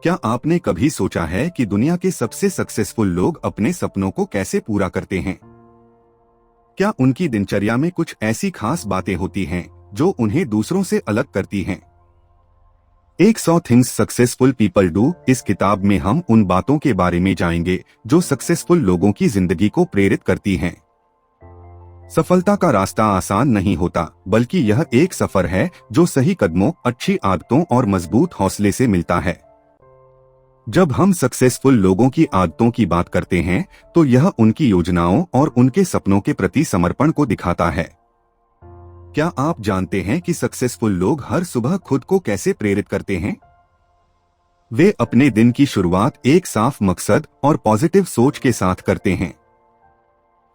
क्या आपने कभी सोचा है कि दुनिया के सबसे सक्सेसफुल लोग अपने सपनों को कैसे पूरा करते हैं? क्या उनकी दिनचर्या में कुछ ऐसी खास बातें होती हैं जो उन्हें दूसरों से अलग करती हैं? 100 थिंग्स सक्सेसफुल पीपल डू इस किताब में हम उन बातों के बारे में जानेंगे जो सक्सेसफुल लोगों की जिंदगी को प्रेरित करती हैं। सफलता का रास्ता आसान नहीं होता, बल्कि यह एक सफर है जो सही कदमों, अच्छी आदतों और मजबूत हौसले से मिलता है। जब हम सक्सेसफुल लोगों की आदतों की बात करते हैं तो यह उनकी योजनाओं और उनके सपनों के प्रति समर्पण को दिखाता है। क्या आप जानते हैं कि सक्सेसफुल लोग हर सुबह खुद को कैसे प्रेरित करते हैं? वे अपने दिन की शुरुआत एक साफ मकसद और पॉजिटिव सोच के साथ करते हैं।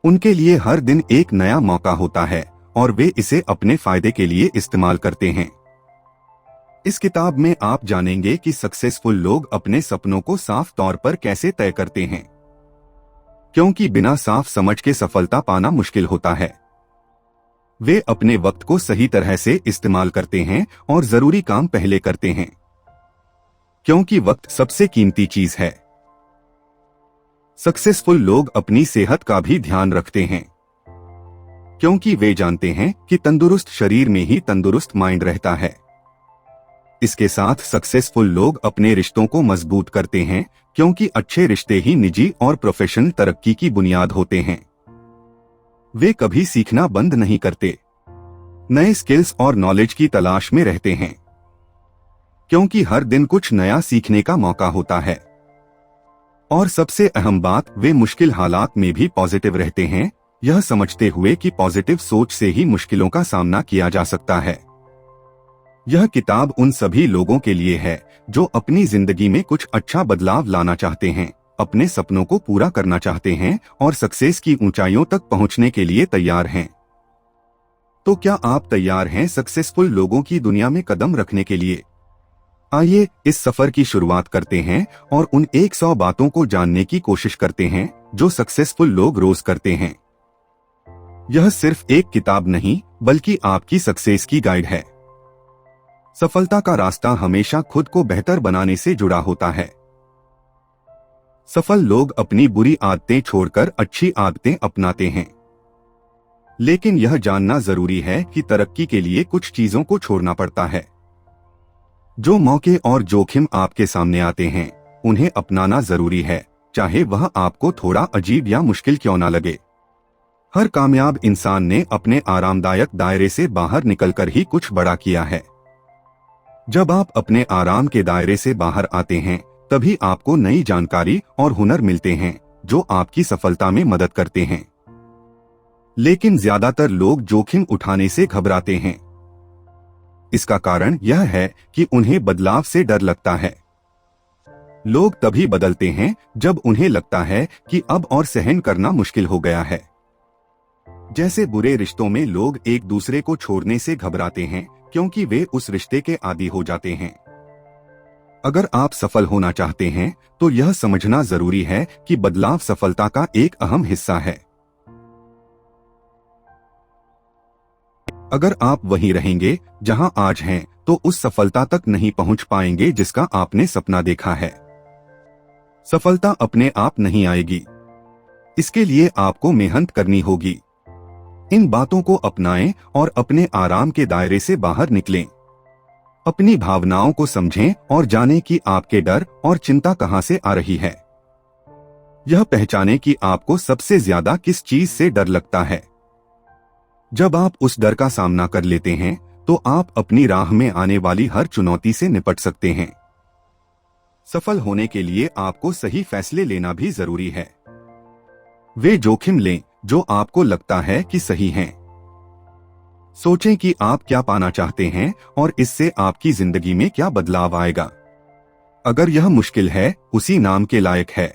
उनके लिए हर दिन एक नया मौका होता है और वे इसे अपने फायदे के लिए इस्तेमाल करते हैं। इस किताब में आप जानेंगे कि सक्सेसफुल लोग अपने सपनों को साफ तौर पर कैसे तय करते हैं, क्योंकि बिना साफ समझ के सफलता पाना मुश्किल होता है। वे अपने वक्त को सही तरह से इस्तेमाल करते हैं और जरूरी काम पहले करते हैं, क्योंकि वक्त सबसे कीमती चीज है। सक्सेसफुल लोग अपनी सेहत का भी ध्यान रखते हैं, क्योंकि वे जानते हैं कि तंदुरुस्त शरीर में ही तंदुरुस्त माइंड रहता है। इसके साथ सक्सेसफुल लोग अपने रिश्तों को मजबूत करते हैं, क्योंकि अच्छे रिश्ते ही निजी और प्रोफेशनल तरक्की की बुनियाद होते हैं। वे कभी सीखना बंद नहीं करते, नए स्किल्स और नॉलेज की तलाश में रहते हैं, क्योंकि हर दिन कुछ नया सीखने का मौका होता है। और सबसे अहम बात, वे मुश्किल हालात में भी पॉजिटिव रहते हैं, यह समझते हुए कि पॉजिटिव सोच से ही मुश्किलों का सामना किया जा सकता है। यह किताब उन सभी लोगों के लिए है जो अपनी जिंदगी में कुछ अच्छा बदलाव लाना चाहते हैं, अपने सपनों को पूरा करना चाहते हैं और सक्सेस की ऊंचाइयों तक पहुंचने के लिए तैयार हैं। तो क्या आप तैयार हैं सक्सेसफुल लोगों की दुनिया में कदम रखने के लिए? आइए इस सफर की शुरुआत करते हैं और उन 100 बातों को जानने की कोशिश करते हैं जो सक्सेसफुल लोग रोज करते हैं। यह सिर्फ एक किताब नहीं, बल्कि आपकी सक्सेस की गाइड है। सफलता का रास्ता हमेशा खुद को बेहतर बनाने से जुड़ा होता है। सफल लोग अपनी बुरी आदतें छोड़कर अच्छी आदतें अपनाते हैं। लेकिन यह जानना जरूरी है कि तरक्की के लिए कुछ चीजों को छोड़ना पड़ता है। जो मौके और जोखिम आपके सामने आते हैं, उन्हें अपनाना जरूरी है, चाहे वह आपको थोड़ा अजीब या मुश्किल क्यों ना लगे। हर कामयाब इंसान ने अपने आरामदायक दायरे से बाहर निकलकर ही कुछ बड़ा किया है। जब आप अपने आराम के दायरे से बाहर आते हैं, तभी आपको नई जानकारी और हुनर मिलते हैं जो आपकी सफलता में मदद करते हैं। लेकिन ज्यादातर लोग जोखिम उठाने से घबराते हैं। इसका कारण यह है कि उन्हें बदलाव से डर लगता है। लोग तभी बदलते हैं जब उन्हें लगता है कि अब और सहन करना मुश्किल हो गया है। जैसे बुरे रिश्तों में लोग एक दूसरे को छोड़ने से घबराते हैं, क्योंकि वे उस रिश्ते के आदी हो जाते हैं। अगर आप सफल होना चाहते हैं तो यह समझना जरूरी है कि बदलाव सफलता का एक अहम हिस्सा है। अगर आप वहीं रहेंगे जहां आज हैं, तो उस सफलता तक नहीं पहुंच पाएंगे जिसका आपने सपना देखा है। सफलता अपने आप नहीं आएगी, इसके लिए आपको मेहनत करनी होगी। इन बातों को अपनाएं और अपने आराम के दायरे से बाहर निकलें। अपनी भावनाओं को समझें और जानें कि आपके डर और चिंता कहां से आ रही है। यह पहचानें कि आपको सबसे ज्यादा किस चीज से डर लगता है। जब आप उस डर का सामना कर लेते हैं, तो आप अपनी राह में आने वाली हर चुनौती से निपट सकते हैं। सफल होने के लिए आपको सही फैसले लेना भी जरूरी है। वे जोखिम लें जो आपको लगता है कि सही हैं। सोचें कि आप क्या पाना चाहते हैं और इससे आपकी जिंदगी में क्या बदलाव आएगा। अगर यह मुश्किल है, उसी नाम के लायक है,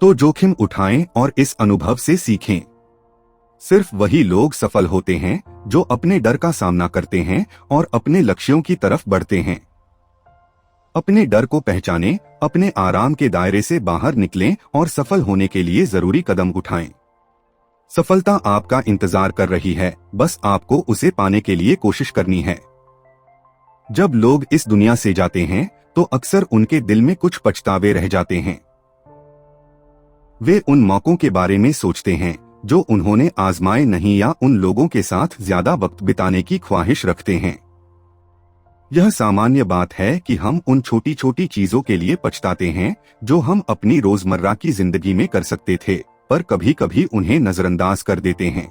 तो जोखिम उठाएं और इस अनुभव से सीखें। सिर्फ वही लोग सफल होते हैं जो अपने डर का सामना करते हैं और अपने लक्ष्यों की तरफ बढ़ते हैं। अपने डर को पहचानें, अपने आराम के दायरे से बाहर निकलें और सफल होने के लिए जरूरी कदम उठाएं। सफलता आपका इंतजार कर रही है, बस आपको उसे पाने के लिए कोशिश करनी है। जब लोग इस दुनिया से जाते हैं तो अक्सर उनके दिल में कुछ पछतावे रह जाते हैं। वे उन मौकों के बारे में सोचते हैं जो उन्होंने आजमाए नहीं, या उन लोगों के साथ ज्यादा वक्त बिताने की ख्वाहिश रखते हैं। यह सामान्य बात है कि हम उन छोटी छोटी चीजों के लिए पछताते हैं जो हम अपनी रोजमर्रा की जिंदगी में कर सकते थे, पर कभी कभी उन्हें नजरअंदाज कर देते हैं।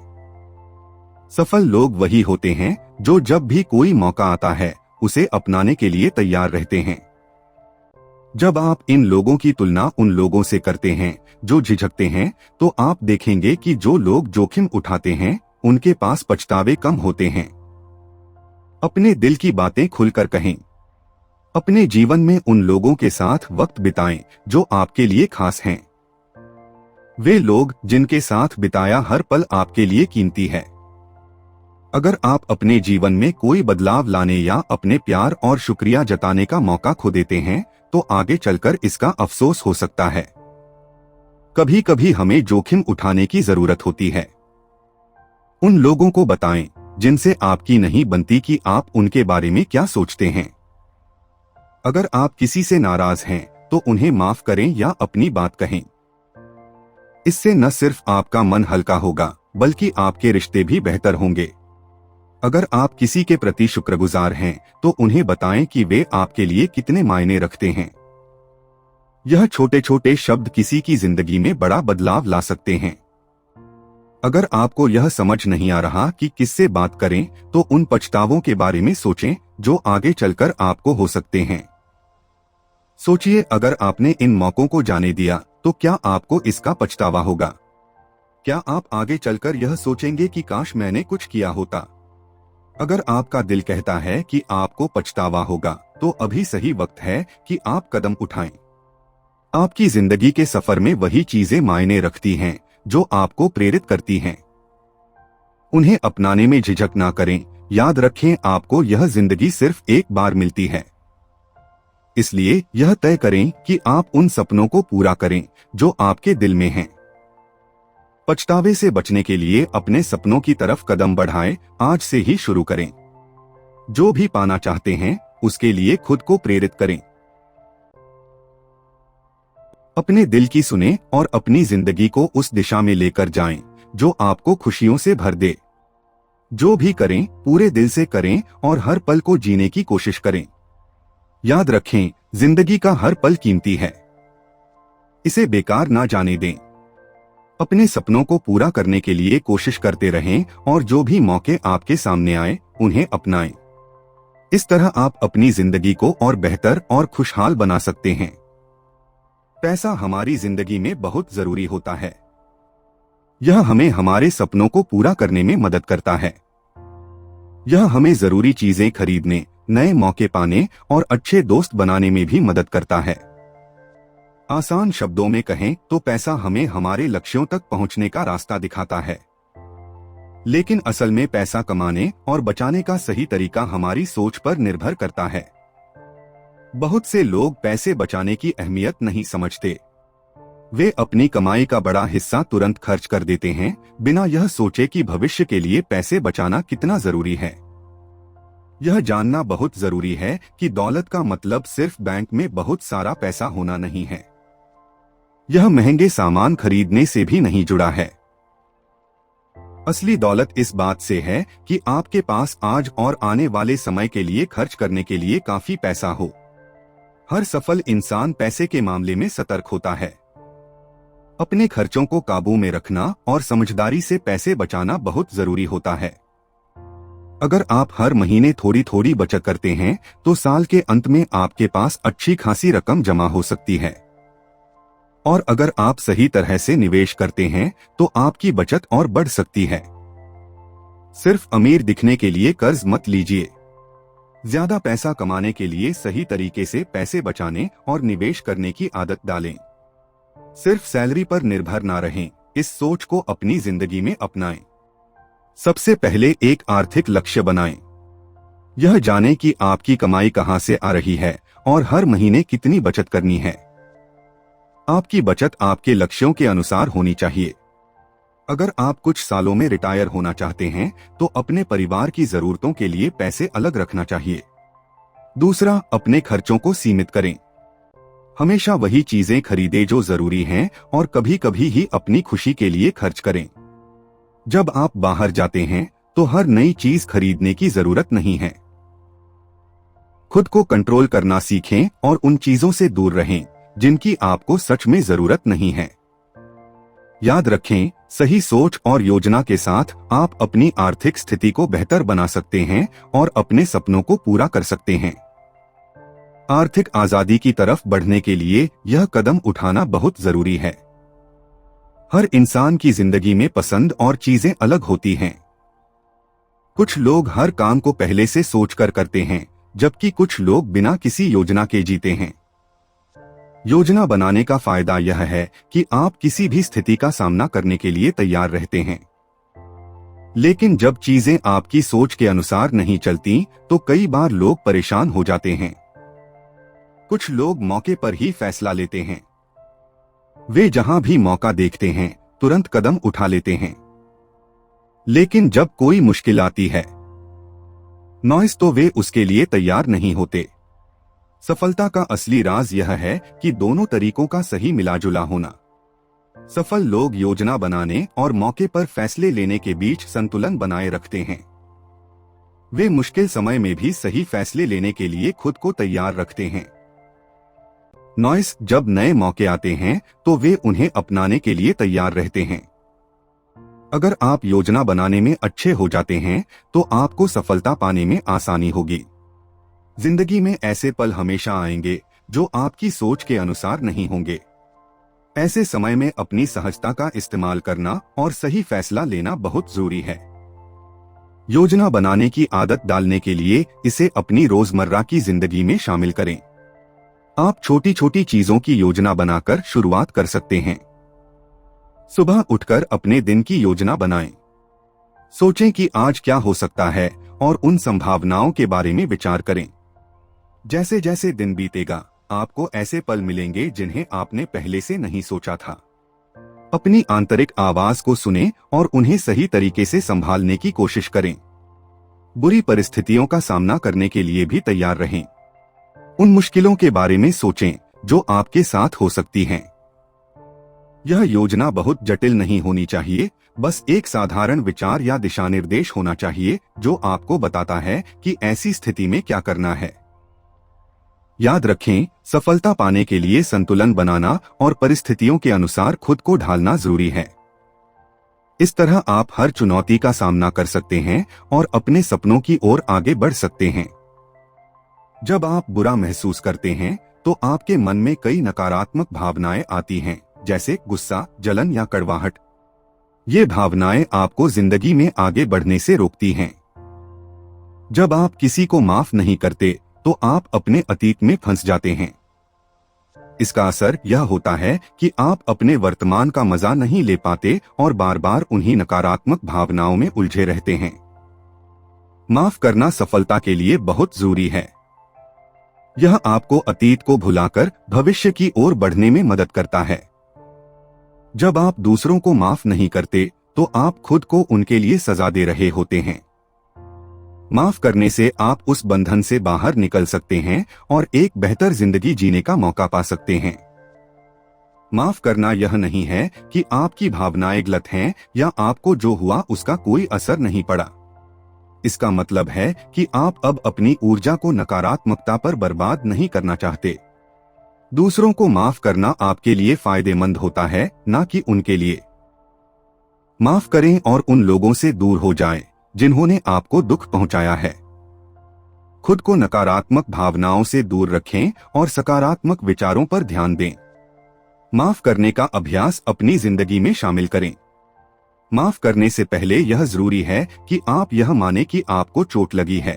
सफल लोग वही होते हैं जो जब भी कोई मौका आता है उसे अपनाने के लिए तैयार रहते हैं। जब आप इन लोगों की तुलना उन लोगों से करते हैं जो झिझकते हैं, तो आप देखेंगे कि जो लोग जोखिम उठाते हैं उनके पास पछतावे कम होते हैं। अपने दिल की बातें खुलकर कहें। अपने जीवन में उन लोगों के साथ वक्त बिताएं जो आपके लिए खास हैं। वे लोग जिनके साथ बिताया हर पल आपके लिए कीमती है। अगर आप अपने जीवन में कोई बदलाव लाने या अपने प्यार और शुक्रिया जताने का मौका खो देते हैं, तो आगे चलकर इसका अफसोस हो सकता है। कभी कभी हमें जोखिम उठाने की जरूरत होती है। उन लोगों को बताएं जिनसे आपकी नहीं बनती कि आप उनके बारे में क्या सोचते हैं। अगर आप किसी से नाराज हैं तो उन्हें माफ करें या अपनी बात कहें। इससे न सिर्फ आपका मन हल्का होगा बल्कि आपके रिश्ते भी बेहतर होंगे। अगर आप किसी के प्रति शुक्रगुजार हैं तो उन्हें बताएं कि वे आपके लिए कितने मायने रखते हैं। यह छोटे छोटे शब्द किसी की जिंदगी में बड़ा बदलाव ला सकते हैं। अगर आपको यह समझ नहीं आ रहा कि किससे बात करें, तो उन पछतावों के बारे में सोचें जो आगे चलकर आपको हो सकते हैं। सोचिए, अगर आपने इन मौकों को जाने दिया तो क्या आपको इसका पछतावा होगा? क्या आप आगे चलकर यह सोचेंगे कि काश मैंने कुछ किया होता? अगर आपका दिल कहता है कि आपको पछतावा होगा, तो अभी सही वक्त है कि आप कदम उठाएं। आपकी जिंदगी के सफर में वही चीजें मायने रखती हैं जो आपको प्रेरित करती हैं। उन्हें अपनाने में झिझक ना करें। याद रखें, आपको यह जिंदगी सिर्फ एक बार मिलती है। इसलिए यह तय करें कि आप उन सपनों को पूरा करें जो आपके दिल में हैं। पछतावे से बचने के लिए अपने सपनों की तरफ कदम बढ़ाएं, आज से ही शुरू करें। जो भी पाना चाहते हैं उसके लिए खुद को प्रेरित करें। अपने दिल की सुने और अपनी जिंदगी को उस दिशा में लेकर जाएं जो आपको खुशियों से भर दे। जो भी करें पूरे दिल से करें और हर पल को जीने की कोशिश करें। याद रखें, जिंदगी का हर पल कीमती है। इसे बेकार ना जाने दें। अपने सपनों को पूरा करने के लिए कोशिश करते रहें और जो भी मौके आपके सामने आए उन्हें अपनाएं। इस तरह आप अपनी जिंदगी को और बेहतर और खुशहाल बना सकते हैं। पैसा हमारी जिंदगी में बहुत जरूरी होता है। यह हमें हमारे सपनों को पूरा करने में मदद करता है। यह हमें जरूरी चीजें खरीदने, नए मौके पाने और अच्छे दोस्त बनाने में भी मदद करता है। आसान शब्दों में कहें तो पैसा हमें हमारे लक्ष्यों तक पहुंचने का रास्ता दिखाता है। लेकिन असल में पैसा कमाने और बचाने का सही तरीका हमारी सोच पर निर्भर करता है। बहुत से लोग पैसे बचाने की अहमियत नहीं समझते। वे अपनी कमाई का बड़ा हिस्सा तुरंत खर्च कर देते हैं, बिना यह सोचे कि भविष्य के लिए पैसे बचाना कितना जरूरी है। यह जानना बहुत जरूरी है कि दौलत का मतलब सिर्फ बैंक में बहुत सारा पैसा होना नहीं है। यह महंगे सामान खरीदने से भी नहीं जुड़ा है। असली दौलत इस बात से है कि आपके पास आज और आने वाले समय के लिए खर्च करने के लिए काफी पैसा हो। हर सफल इंसान पैसे के मामले में सतर्क होता है। अपने खर्चों को काबू में रखना और समझदारी से पैसे बचाना बहुत जरूरी होता है। अगर आप हर महीने थोड़ी थोड़ी बचत करते हैं तो साल के अंत में आपके पास अच्छी खासी रकम जमा हो सकती है। और अगर आप सही तरह से निवेश करते हैं तो आपकी बचत और बढ़ सकती है। सिर्फ अमीर दिखने के लिए कर्ज मत लीजिए। ज्यादा पैसा कमाने के लिए सही तरीके से पैसे बचाने और निवेश करने की आदत डालें। सिर्फ सैलरी पर निर्भर ना रहें, इस सोच को अपनी जिंदगी में अपनाएं। सबसे पहले एक आर्थिक लक्ष्य बनाएं। यह जानें कि आपकी कमाई कहां से आ रही है और हर महीने कितनी बचत करनी है। आपकी बचत आपके लक्ष्यों के अनुसार होनी चाहिए। अगर आप कुछ सालों में रिटायर होना चाहते हैं तो अपने परिवार की जरूरतों के लिए पैसे अलग रखना चाहिए। दूसरा, अपने खर्चों को सीमित करें। हमेशा वही चीजें खरीदें जो जरूरी हैं और कभी कभी ही अपनी खुशी के लिए खर्च करें। जब आप बाहर जाते हैं तो हर नई चीज खरीदने की जरूरत नहीं है। खुद को कंट्रोल करना सीखें और उन चीजों से दूर रहें जिनकी आपको सच में जरूरत नहीं है। याद रखें, सही सोच और योजना के साथ आप अपनी आर्थिक स्थिति को बेहतर बना सकते हैं और अपने सपनों को पूरा कर सकते हैं। आर्थिक आजादी की तरफ बढ़ने के लिए यह कदम उठाना बहुत जरूरी है। हर इंसान की जिंदगी में पसंद और चीजें अलग होती हैं। कुछ लोग हर काम को पहले से सोचकर करते हैं, जबकि कुछ लोग बिना किसी योजना के जीते हैं। योजना बनाने का फायदा यह है कि आप किसी भी स्थिति का सामना करने के लिए तैयार रहते हैं। लेकिन जब चीजें आपकी सोच के अनुसार नहीं चलती तो कई बार लोग परेशान हो जाते हैं। कुछ लोग मौके पर ही फैसला लेते हैं। वे जहां भी मौका देखते हैं तुरंत कदम उठा लेते हैं। लेकिन जब कोई मुश्किल आती है नॉइस तो वे उसके लिए तैयार नहीं होते। सफलता का असली राज यह है कि दोनों तरीकों का सही मिलाजुला होना। सफल लोग योजना बनाने और मौके पर फैसले लेने के बीच संतुलन बनाए रखते हैं। वे मुश्किल समय में भी सही फैसले लेने के लिए खुद को तैयार रखते हैं। नॉइस जब नए मौके आते हैं तो वे उन्हें अपनाने के लिए तैयार रहते हैं। अगर आप योजना बनाने में अच्छे हो जाते हैं तो आपको सफलता पाने में आसानी होगी। जिंदगी में ऐसे पल हमेशा आएंगे जो आपकी सोच के अनुसार नहीं होंगे। ऐसे समय में अपनी सहजता का इस्तेमाल करना और सही फैसला लेना बहुत जरूरी है। योजना बनाने की आदत डालने के लिए इसे अपनी रोजमर्रा की जिंदगी में शामिल करें। आप छोटी छोटी चीजों की योजना बनाकर शुरुआत कर सकते हैं। सुबह उठकर अपने दिन की योजना बनाएं। सोचें कि आज क्या हो सकता है और उन संभावनाओं के बारे में विचार करें। जैसे जैसे दिन बीतेगा आपको ऐसे पल मिलेंगे जिन्हें आपने पहले से नहीं सोचा था। अपनी आंतरिक आवाज को सुनें और उन्हें सही तरीके से संभालने की कोशिश करें। बुरी परिस्थितियों का सामना करने के लिए भी तैयार रहें। उन मुश्किलों के बारे में सोचें जो आपके साथ हो सकती हैं। यह योजना बहुत जटिल नहीं होनी चाहिए, बस एक साधारण विचार या दिशा निर्देश होना चाहिए जो आपको बताता है कि ऐसी स्थिति में क्या करना है। याद रखें, सफलता पाने के लिए संतुलन बनाना और परिस्थितियों के अनुसार खुद को ढालना जरूरी है। इस तरह आप हर चुनौती का सामना कर सकते हैं और अपने सपनों की ओर आगे बढ़ सकते हैं। जब आप बुरा महसूस करते हैं तो आपके मन में कई नकारात्मक भावनाएं आती हैं, जैसे गुस्सा, जलन या कड़वाहट। ये भावनाएं आपको जिंदगी में आगे बढ़ने से रोकती हैं। जब आप किसी को माफ नहीं करते तो आप अपने अतीत में फंस जाते हैं। इसका असर यह होता है कि आप अपने वर्तमान का मजा नहीं ले पाते और बार बार उन्हीं नकारात्मक भावनाओं में उलझे रहते हैं। माफ करना सफलता के लिए बहुत जरूरी है। यह आपको अतीत को भुलाकर भविष्य की ओर बढ़ने में मदद करता है। जब आप दूसरों को माफ नहीं करते तो आप खुद को उनके लिए सजा दे रहे होते हैं। माफ करने से आप उस बंधन से बाहर निकल सकते हैं और एक बेहतर जिंदगी जीने का मौका पा सकते हैं। माफ करना यह नहीं है कि आपकी भावनाएं गलत हैं या आपको जो हुआ उसका कोई असर नहीं पड़ा। इसका मतलब है कि आप अब अपनी ऊर्जा को नकारात्मकता पर बर्बाद नहीं करना चाहते। दूसरों को माफ करना आपके लिए फायदेमंद होता है, ना कि उनके लिए। माफ करें और उन लोगों से दूर हो जाएं जिन्होंने आपको दुख पहुंचाया है। खुद को नकारात्मक भावनाओं से दूर रखें और सकारात्मक विचारों पर ध्यान दें। माफ करने का अभ्यास अपनी जिंदगी में शामिल करें। माफ करने से पहले यह जरूरी है कि आप यह माने कि आपको चोट लगी है।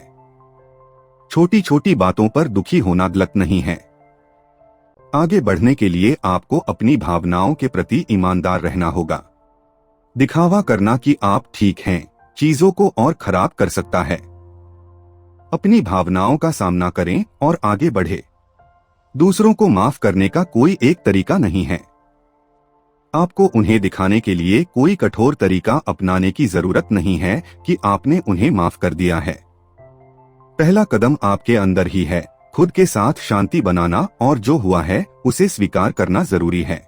छोटी छोटी बातों पर दुखी होना गलत नहीं है। आगे बढ़ने के लिए आपको अपनी भावनाओं के प्रति ईमानदार रहना होगा। दिखावा करना कि आप ठीक हैं चीजों को और खराब कर सकता है। अपनी भावनाओं का सामना करें और आगे बढ़े। दूसरों को माफ करने का कोई एक तरीका नहीं है। आपको उन्हें दिखाने के लिए कोई कठोर तरीका अपनाने की जरूरत नहीं है कि आपने उन्हें माफ कर दिया है। पहला कदम आपके अंदर ही है। खुद के साथ शांति बनाना और जो हुआ है उसे स्वीकार करना जरूरी है।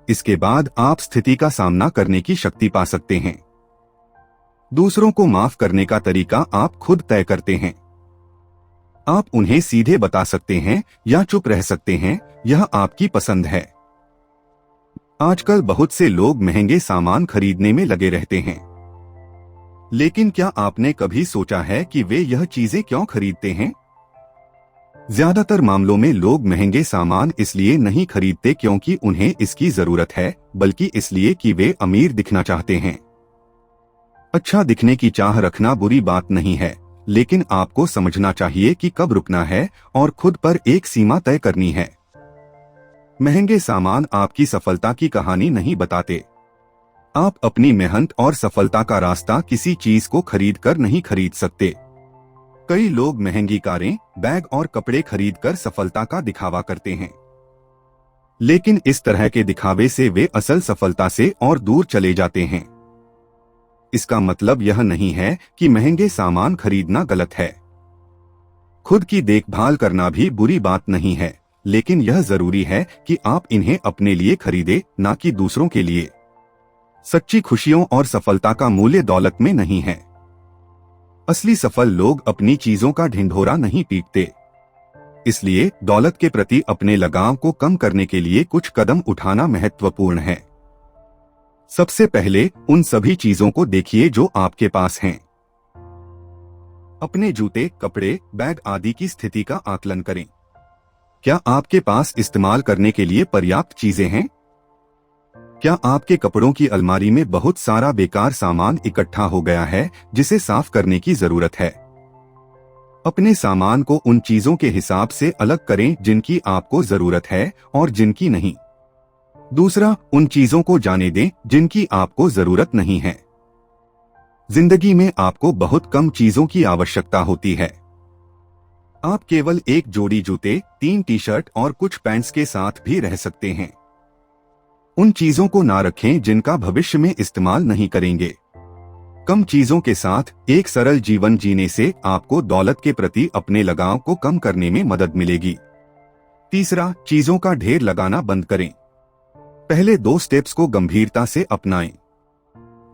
इसके बाद आप स्थिति का सामना करने की शक्ति पा सकते हैं। दूसरों को माफ करने का तरीका आप खुद तय करते हैं। आप उन्हें सीधे बता सकते हैं या चुप रह सकते हैं, यह आपकी पसंद है। आजकल बहुत से लोग महंगे सामान खरीदने में लगे रहते हैं, लेकिन क्या आपने कभी सोचा है कि वे यह चीजें क्यों खरीदते हैं? ज्यादातर मामलों में लोग महंगे सामान इसलिए नहीं खरीदते क्योंकि उन्हें इसकी जरूरत है, बल्कि इसलिए कि वे अमीर दिखना चाहते हैं। अच्छा दिखने की चाह रखना बुरी बात नहीं है, लेकिन आपको समझना चाहिए कि कब रुकना है और खुद पर एक सीमा तय करनी है। महंगे सामान आपकी सफलता की कहानी नहीं बताते। आप अपनी मेहनत और सफलता का रास्ता किसी चीज को खरीदकर नहीं खरीद सकते। कई लोग महंगी कारें, बैग और कपड़े खरीदकर सफलता का दिखावा करते हैं, लेकिन इस तरह के दिखावे से वे असल सफलता से और दूर चले जाते हैं। इसका मतलब यह नहीं है कि महंगे सामान खरीदना गलत है। खुद की देखभाल करना भी बुरी बात नहीं है, लेकिन यह जरूरी है कि आप इन्हें अपने लिए खरीदें, ना कि दूसरों के लिए। सच्ची खुशियों और सफलता का मूल्य दौलत में नहीं है। असली सफल लोग अपनी चीजों का ढिंढोरा नहीं पीटते। इसलिए दौलत के प्रति अपने लगाव को कम करने के लिए कुछ कदम उठाना महत्वपूर्ण है। सबसे पहले उन सभी चीजों को देखिए जो आपके पास हैं। अपने जूते, कपड़े, बैग आदि की स्थिति का आकलन करें। क्या आपके पास इस्तेमाल करने के लिए पर्याप्त चीजें हैं? क्या आपके कपड़ों की अलमारी में बहुत सारा बेकार सामान इकट्ठा हो गया है जिसे साफ करने की जरूरत है? अपने सामान को उन चीजों के हिसाब से अलग करें जिनकी आपको जरूरत है और जिनकी नहीं। दूसरा, उन चीजों को जाने दें जिनकी आपको जरूरत नहीं है। जिंदगी में आपको बहुत कम चीजों की आवश्यकता होती है। आप केवल एक जोड़ी जूते, 3 टी-शर्ट और कुछ पैंट्स के साथ भी रह सकते हैं। उन चीजों को ना रखें जिनका भविष्य में इस्तेमाल नहीं करेंगे। कम चीजों के साथ एक सरल जीवन जीने से आपको दौलत के प्रति अपने लगाव को कम करने में मदद मिलेगी। तीसरा, चीजों का ढेर लगाना बंद करें। पहले 2 स्टेप्स को गंभीरता से अपनाएं।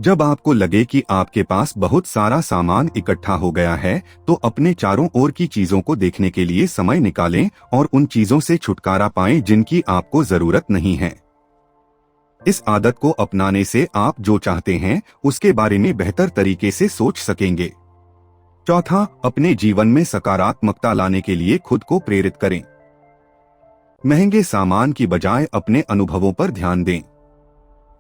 जब आपको लगे कि आपके पास बहुत सारा सामान इकट्ठा हो गया है, तो अपने चारों ओर की चीजों को देखने के लिए समय निकालें और उन चीजों से छुटकारा पाएं जिनकी आपको जरूरत नहीं है। इस आदत को अपनाने से आप जो चाहते हैं उसके बारे में बेहतर तरीके से सोच सकेंगे। चौथा, अपने जीवन में सकारात्मकता लाने के लिए खुद को प्रेरित करें। महंगे सामान की बजाय अपने अनुभवों पर ध्यान दें।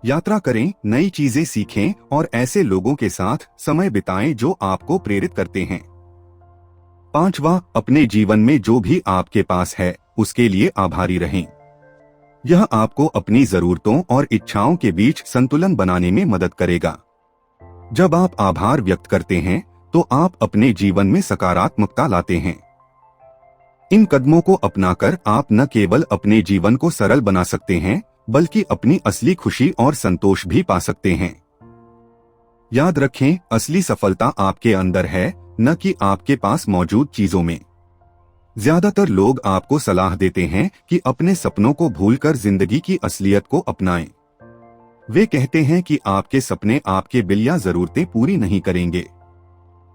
यात्रा करें, नई चीजें सीखें और ऐसे लोगों के साथ समय बिताएं जो आपको प्रेरित करते हैं। पांचवा, अपने जीवन में जो भी आपके पास है उसके लिए आभारी रहें। यह आपको अपनी जरूरतों और इच्छाओं के बीच संतुलन बनाने में मदद करेगा। जब आप आभार व्यक्त करते हैं तो आप अपने जीवन में सकारात्मकता लाते हैं। इन कदमों को अपनाकर आप न केवल अपने जीवन को सरल बना सकते हैं, बल्कि अपनी असली खुशी और संतोष भी पा सकते हैं। याद रखें, असली सफलता आपके अंदर है, न कि आपके पास मौजूद चीजों में। ज्यादातर लोग आपको सलाह देते हैं कि अपने सपनों को भूलकर जिंदगी की असलियत को अपनाएं। वे कहते हैं कि आपके सपने आपके बिल या जरूरतें पूरी नहीं करेंगे।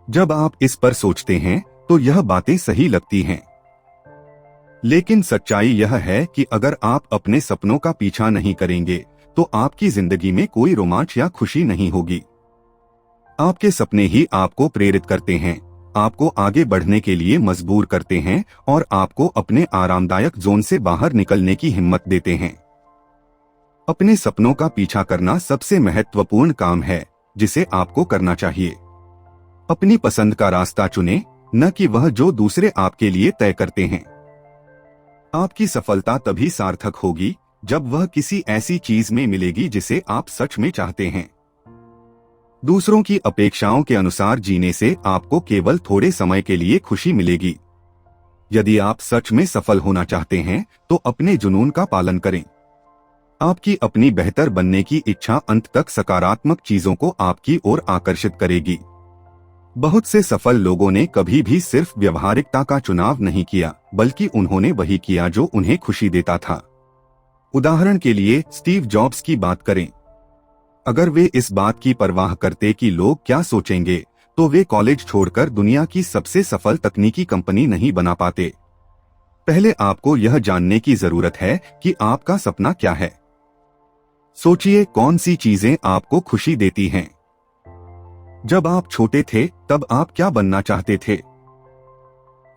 जब आप इस पर सोचते हैं तो यह बातें सही लगती हैं। लेकिन सच्चाई यह है कि अगर आप अपने सपनों का पीछा नहीं करेंगे तो आपकी जिंदगी में कोई रोमांच या खुशी नहीं होगी। आपके सपने ही आपको प्रेरित करते हैं, आपको आगे बढ़ने के लिए मजबूर करते हैं और आपको अपने आरामदायक जोन से बाहर निकलने की हिम्मत देते हैं। अपने सपनों का पीछा करना सबसे महत्वपूर्ण काम है जिसे आपको करना चाहिए। अपनी पसंद का रास्ता चुनें, न कि वह जो दूसरे आपके लिए तय करते हैं। आपकी सफलता तभी सार्थक होगी जब वह किसी ऐसी चीज में मिलेगी जिसे आप सच में चाहते हैं। दूसरों की अपेक्षाओं के अनुसार जीने से आपको केवल थोड़े समय के लिए खुशी मिलेगी। यदि आप सच में सफल होना चाहते हैं तो अपने जुनून का पालन करें। आपकी अपनी बेहतर बनने की इच्छा अंत तक सकारात्मक चीजों को आपकी ओर आकर्षित करेगी। बहुत से सफल लोगों ने कभी भी सिर्फ व्यवहारिकता का चुनाव नहीं किया, बल्कि उन्होंने वही किया जो उन्हें खुशी देता था। उदाहरण के लिए स्टीव जॉब्स की बात करें। अगर वे इस बात की परवाह करते कि लोग क्या सोचेंगे, तो वे कॉलेज छोड़कर दुनिया की सबसे सफल तकनीकी कंपनी नहीं बना पाते। पहले आपको यह जानने की जरूरत है कि आपका सपना क्या है। सोचिए कौन सी चीजें आपको खुशी देती हैं। जब आप छोटे थे तब आप क्या बनना चाहते थे?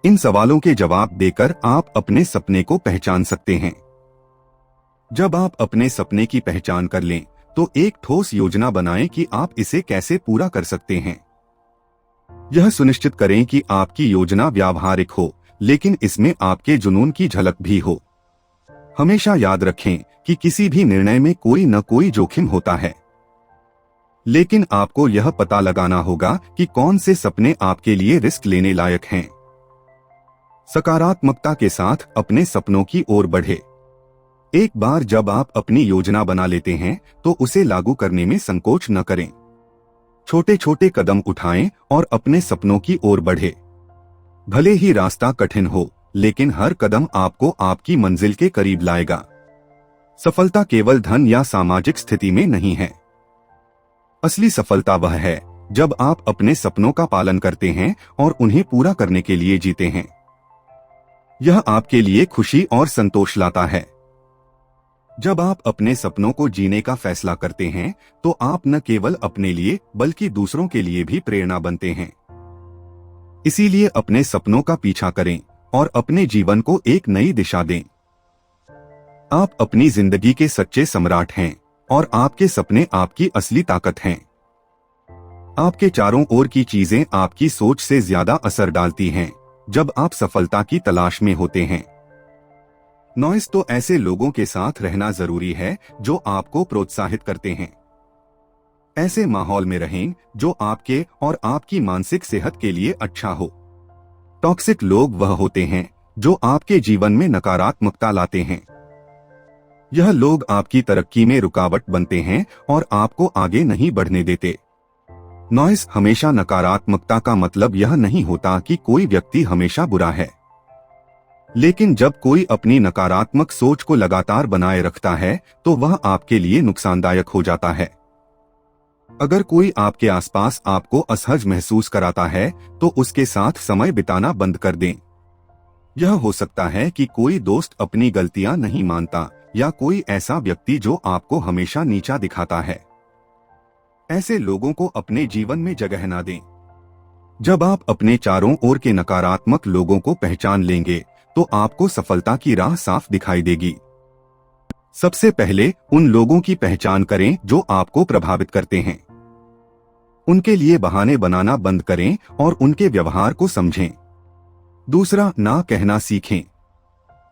इन सवालों के जवाब देकर आप अपने सपने को पहचान सकते हैं। जब आप अपने सपने की पहचान कर लें, तो एक ठोस योजना बनाएं कि आप इसे कैसे पूरा कर सकते हैं। यह सुनिश्चित करें कि आपकी योजना व्यावहारिक हो, लेकिन इसमें आपके जुनून की झलक भी हो। हमेशा याद रखें कि किसी भी निर्णय में कोई न कोई जोखिम होता है, लेकिन आपको यह पता लगाना होगा कि कौन से सपने आपके लिए रिस्क लेने लायक हैं। सकारात्मकता के साथ अपने सपनों की ओर बढ़े। एक बार जब आप अपनी योजना बना लेते हैं, तो उसे लागू करने में संकोच न करें। छोटे छोटे कदम उठाएं और अपने सपनों की ओर बढ़े। भले ही रास्ता कठिन हो, लेकिन हर कदम आपको आपकी मंजिल के करीब लाएगा। सफलता केवल धन या सामाजिक स्थिति में नहीं है। असली सफलता वह है जब आप अपने सपनों का पालन करते हैं और उन्हें पूरा करने के लिए जीते हैं। यह आपके लिए खुशी और संतोष लाता है। जब आप अपने सपनों को जीने का फैसला करते हैं, तो आप न केवल अपने लिए बल्कि दूसरों के लिए भी प्रेरणा बनते हैं। इसीलिए अपने सपनों का पीछा करें और अपने जीवन को एक नई दिशा दें। आप अपनी जिंदगी के सच्चे सम्राट हैं और आपके सपने आपकी असली ताकत हैं। आपके चारों ओर की चीजें आपकी सोच से ज्यादा असर डालती हैं जब आप सफलता की तलाश में होते हैं। नॉइस तो ऐसे लोगों के साथ रहना जरूरी है जो आपको प्रोत्साहित करते हैं। ऐसे माहौल में रहें जो आपके और आपकी मानसिक सेहत के लिए अच्छा हो। टॉक्सिक लोग वह होते हैं जो आपके जीवन में नकारात्मकता लाते हैं। यह लोग आपकी तरक्की में रुकावट बनते हैं और आपको आगे नहीं बढ़ने देते। नॉइस हमेशा नकारात्मकता का मतलब यह नहीं होता कि कोई व्यक्ति हमेशा बुरा है, लेकिन जब कोई अपनी नकारात्मक सोच को लगातार बनाए रखता है, तो वह आपके लिए नुकसानदायक हो जाता है। अगर कोई आपके आसपास आपको असहज महसूस कराता है, तो उसके साथ समय बिताना बंद कर दें। यह हो सकता है कि कोई दोस्त अपनी गलतियां नहीं मानता, या कोई ऐसा व्यक्ति जो आपको हमेशा नीचा दिखाता है। ऐसे लोगों को अपने जीवन में जगह ना दें। जब आप अपने चारों ओर के नकारात्मक लोगों को पहचान लेंगे, तो आपको सफलता की राह साफ दिखाई देगी। सबसे पहले उन लोगों की पहचान करें जो आपको प्रभावित करते हैं। उनके लिए बहाने बनाना बंद करें और उनके व्यवहार को समझें। दूसरा, ना कहना सीखें।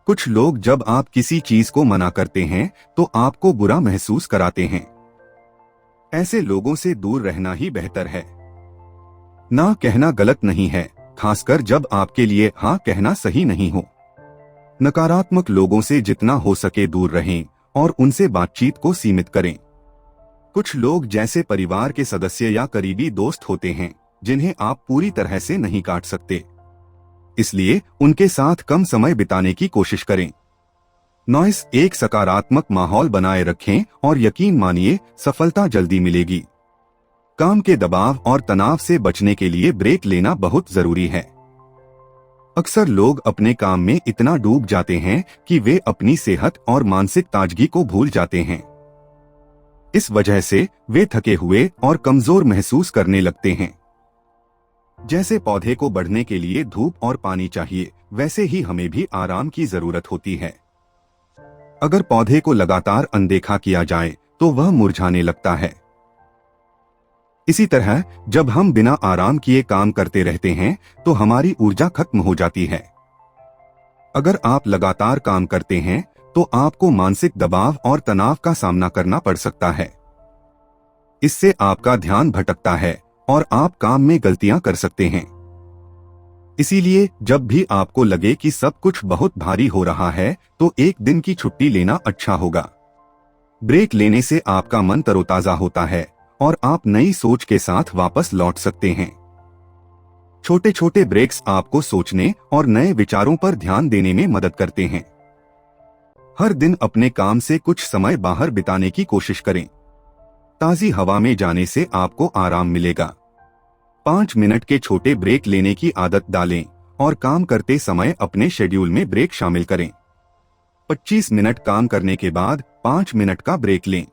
कुछ लोग जब आप किसी चीज को मना करते हैं, तो आपको बुरा महसूस कराते हैं। ऐसे लोगों से दूर रहना ही बेहतर है। ना कहना गलत नहीं है, खासकर जब आपके लिए हाँ कहना सही नहीं हो। नकारात्मक लोगों से जितना हो सके दूर रहें और उनसे बातचीत को सीमित करें। कुछ लोग जैसे परिवार के सदस्य या करीबी दोस्त होते हैं, जिन्हें आप पूरी तरह से नहीं काट सकते, इसलिए उनके साथ कम समय बिताने की कोशिश करें। नॉइस एक सकारात्मक माहौल बनाए रखें और यकीन मानिए सफलता जल्दी मिलेगी। काम के दबाव और तनाव से बचने के लिए ब्रेक लेना बहुत जरूरी है। अक्सर लोग अपने काम में इतना डूब जाते हैं कि वे अपनी सेहत और मानसिक ताजगी को भूल जाते हैं। इस वजह से वे थके हुए और कमजोर महसूस करने लगते हैं। जैसे पौधे को बढ़ने के लिए धूप और पानी चाहिए, वैसे ही हमें भी आराम की जरूरत होती है। अगर पौधे को लगातार अनदेखा किया जाए, तो वह मुरझाने लगता है। इसी तरह जब हम बिना आराम किए काम करते रहते हैं, तो हमारी ऊर्जा खत्म हो जाती है। अगर आप लगातार काम करते हैं, तो आपको मानसिक दबाव और तनाव का सामना करना पड़ सकता है। इससे आपका ध्यान भटकता है और आप काम में गलतियां कर सकते हैं। इसीलिए जब भी आपको लगे कि सब कुछ बहुत भारी हो रहा है, तो एक दिन की छुट्टी लेना अच्छा होगा। ब्रेक लेने से आपका मन तरोताजा होता है और आप नई सोच के साथ वापस लौट सकते हैं। छोटे छोटे ब्रेक्स आपको सोचने और नए विचारों पर ध्यान देने में मदद करते हैं। हर दिन अपने काम से कुछ समय बाहर बिताने की कोशिश करें। ताजी हवा में जाने से आपको आराम मिलेगा। 5 मिनट के छोटे ब्रेक लेने की आदत डालें और काम करते समय अपने शेड्यूल में ब्रेक शामिल करें। 25 मिनट काम करने के बाद 5 मिनट का ब्रेक लें।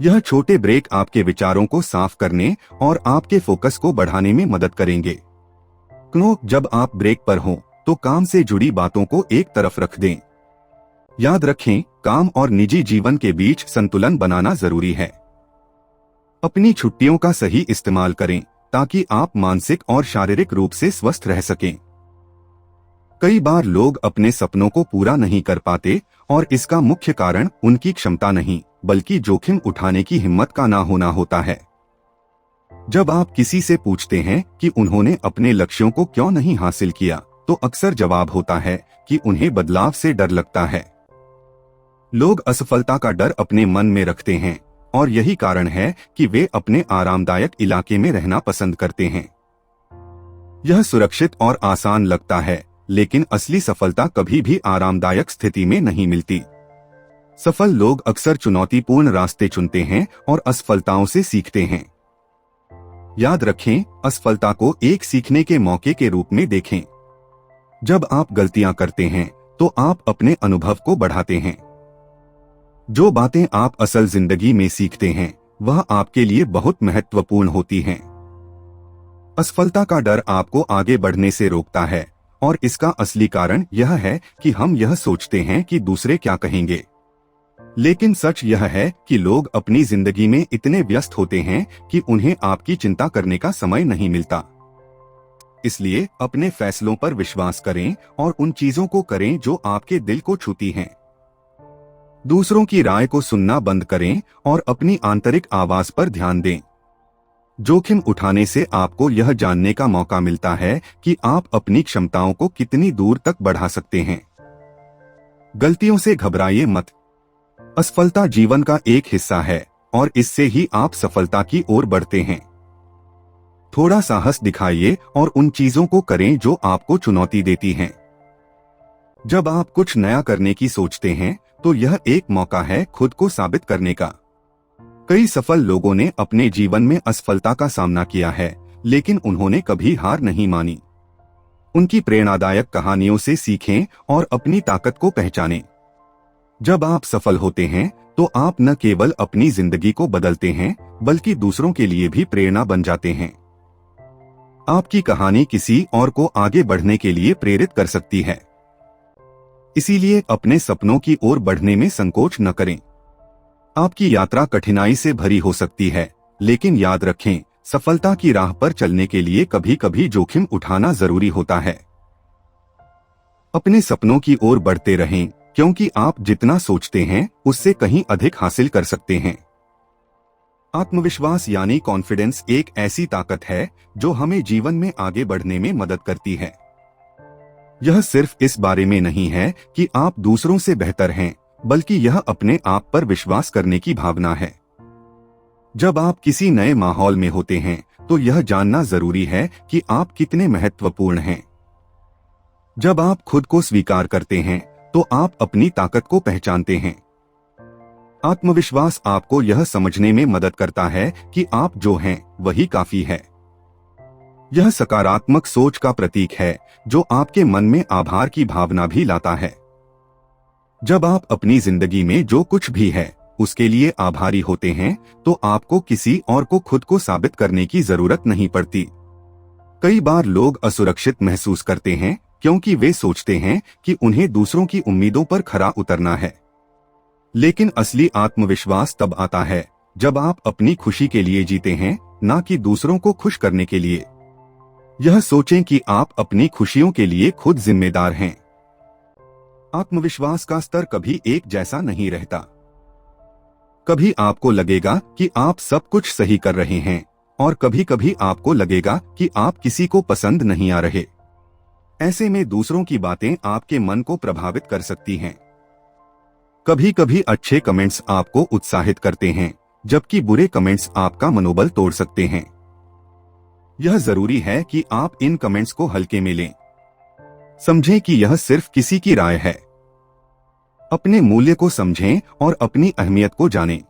यह छोटे ब्रेक आपके विचारों को साफ करने और आपके फोकस को बढ़ाने में मदद करेंगे। जब आप ब्रेक पर हों, तो काम से जुड़ी बातों को एक तरफ रख दें। याद रखें, काम और निजी जीवन के बीच संतुलन बनाना जरूरी है। अपनी छुट्टियों का सही इस्तेमाल करें ताकि आप मानसिक और शारीरिक रूप से स्वस्थ रह सकें। कई बार लोग अपने सपनों को पूरा नहीं कर पाते और इसका मुख्य कारण उनकी क्षमता नहीं, बल्कि जोखिम उठाने की हिम्मत का ना होना होता है। जब आप किसी से पूछते हैं कि उन्होंने अपने लक्ष्यों को क्यों नहीं हासिल किया, तो अक्सर जवाब होता है कि उन्हें बदलाव से डर लगता है। लोग असफलता का डर अपने मन में रखते हैं और यही कारण है कि वे अपने आरामदायक इलाके में रहना पसंद करते हैं। यह सुरक्षित और आसान लगता है, लेकिन असली सफलता कभी भी आरामदायक स्थिति में नहीं मिलती। सफल लोग अक्सर चुनौतीपूर्ण रास्ते चुनते हैं और असफलताओं से सीखते हैं। याद रखें, असफलता को एक सीखने के मौके के रूप में देखें। जब आप गलतियां करते हैं, तो आप अपने अनुभव को बढ़ाते हैं। जो बातें आप असल जिंदगी में सीखते हैं, वह आपके लिए बहुत महत्वपूर्ण होती हैं। असफलता का डर आपको आगे बढ़ने से रोकता है और इसका असली कारण यह है कि हम यह सोचते हैं कि दूसरे क्या कहेंगे। लेकिन सच यह है कि लोग अपनी जिंदगी में इतने व्यस्त होते हैं कि उन्हें आपकी चिंता करने का समय नहीं मिलता। इसलिए अपने फैसलों पर विश्वास करें और उन चीजों को करें जो आपके दिल को छूती हैं। दूसरों की राय को सुनना बंद करें और अपनी आंतरिक आवाज पर ध्यान दें। जोखिम उठाने से आपको यह जानने का मौका मिलता है कि आप अपनी क्षमताओं को कितनी दूर तक बढ़ा सकते हैं। गलतियों से घबराइए मत। असफलता जीवन का एक हिस्सा है और इससे ही आप सफलता की ओर बढ़ते हैं। थोड़ा साहस दिखाइए और उन चीजों को करें जो आपको चुनौती देती हैं। जब आप कुछ नया करने की सोचते हैं, तो यह एक मौका है खुद को साबित करने का। कई सफल लोगों ने अपने जीवन में असफलता का सामना किया है, लेकिन उन्होंने कभी हार नहीं मानी। उनकी प्रेरणादायक कहानियों से सीखें और अपनी ताकत को पहचानें। जब आप सफल होते हैं, तो आप न केवल अपनी जिंदगी को बदलते हैं, बल्कि दूसरों के लिए भी प्रेरणा बन जाते हैं। आपकी कहानी किसी और को आगे बढ़ने के लिए प्रेरित कर सकती है। इसीलिए अपने सपनों की ओर बढ़ने में संकोच न करें। आपकी यात्रा कठिनाई से भरी हो सकती है, लेकिन याद रखें, सफलता की राह पर चलने के लिए कभी कभी जोखिम उठाना जरूरी होता है। अपने सपनों की ओर बढ़ते रहें, क्योंकि आप जितना सोचते हैं, उससे कहीं अधिक हासिल कर सकते हैं। आत्मविश्वास यानी कॉन्फिडेंस एक ऐसी ताकत है जो हमें जीवन में आगे बढ़ने में मदद करती है। यह सिर्फ इस बारे में नहीं है कि आप दूसरों से बेहतर हैं, बल्कि यह अपने आप पर विश्वास करने की भावना है। जब आप किसी नए माहौल में होते हैं, तो यह जानना जरूरी है कि आप कितने महत्वपूर्ण हैं। जब आप खुद को स्वीकार करते हैं, तो आप अपनी ताकत को पहचानते हैं। आत्मविश्वास आपको यह समझने में मदद करता है कि आप जो हैं, वही काफी है। यह सकारात्मक सोच का प्रतीक है, जो आपके मन में आभार की भावना भी लाता है। जब आप अपनी जिंदगी में जो कुछ भी है, उसके लिए आभारी होते हैं, तो आपको किसी और को खुद को साबित करने की जरूरत नहीं पड़ती। कई बार लोग असुरक्षित महसूस करते हैं, क्योंकि वे सोचते हैं कि उन्हें दूसरों की उम्मीदों पर खरा उतरना है। लेकिन असली आत्मविश्वास तब आता है जब आप अपनी खुशी के लिए जीते हैं, ना कि दूसरों को खुश करने के लिए। यह सोचें कि आप अपनी खुशियों के लिए खुद जिम्मेदार हैं। आत्मविश्वास का स्तर कभी एक जैसा नहीं रहता। कभी आपको लगेगा कि आप सब कुछ सही कर रहे हैं, और कभी कभी आपको लगेगा कि आप किसी को पसंद नहीं आ रहे। ऐसे में दूसरों की बातें आपके मन को प्रभावित कर सकती हैं। कभी कभी अच्छे कमेंट्स आपको उत्साहित करते हैं, जबकि बुरे कमेंट्स आपका मनोबल तोड़ सकते हैं। यह जरूरी है कि आप इन कमेंट्स को हल्के में लें। समझें कि यह सिर्फ किसी की राय है। अपने मूल्य को समझें और अपनी अहमियत को जानें।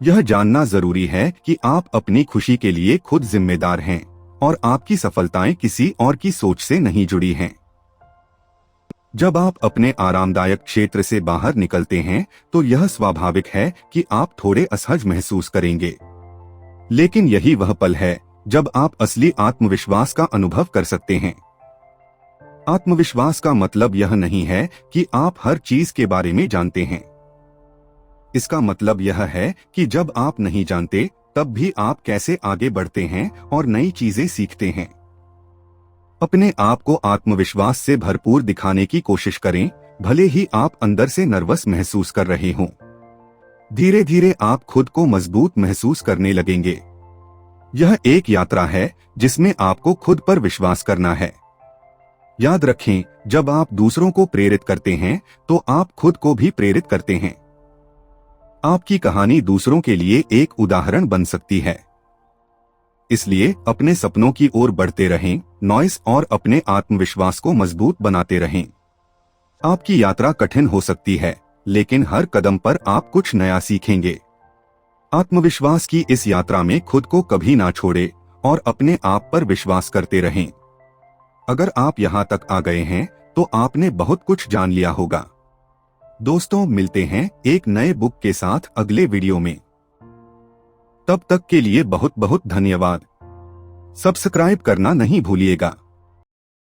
यह जानना जरूरी है कि आप अपनी खुशी के लिए खुद जिम्मेदार हैं और आपकी सफलताएं किसी और की सोच से नहीं जुड़ी हैं। जब आप अपने आरामदायक क्षेत्र से बाहर निकलते हैं तो यह स्वाभाविक है कि आप थोड़े असहज महसूस करेंगे, लेकिन यही वह पल है जब आप असली आत्मविश्वास का अनुभव कर सकते हैं। आत्मविश्वास का मतलब यह नहीं है कि आप हर चीज के बारे में जानते हैं। इसका मतलब यह है कि जब आप नहीं जानते तब भी आप कैसे आगे बढ़ते हैं और नई चीजें सीखते हैं। अपने आप को आत्मविश्वास से भरपूर दिखाने की कोशिश करें, भले ही आप अंदर से नर्वस महसूस कर रहे हों। धीरे धीरे आप खुद को मजबूत महसूस करने लगेंगे। यह एक यात्रा है जिसमें आपको खुद पर विश्वास करना है। याद रखें, जब आप दूसरों को प्रेरित करते हैं तो आप खुद को भी प्रेरित करते हैं। आपकी कहानी दूसरों के लिए एक उदाहरण बन सकती है। इसलिए अपने सपनों की ओर बढ़ते रहें, नॉइस और अपने आत्मविश्वास को मजबूत बनाते रहें। आपकी यात्रा कठिन हो सकती है, लेकिन हर कदम पर आप कुछ नया सीखेंगे। आत्मविश्वास की इस यात्रा में खुद को कभी ना छोड़े और अपने आप पर विश्वास करते रहें। अगर आप यहाँ तक आ गए हैं तो आपने बहुत कुछ जान लिया होगा। दोस्तों, मिलते हैं एक नए बुक के साथ अगले वीडियो में। तब तक के लिए बहुत बहुत धन्यवाद। सब्सक्राइब करना नहीं भूलिएगा।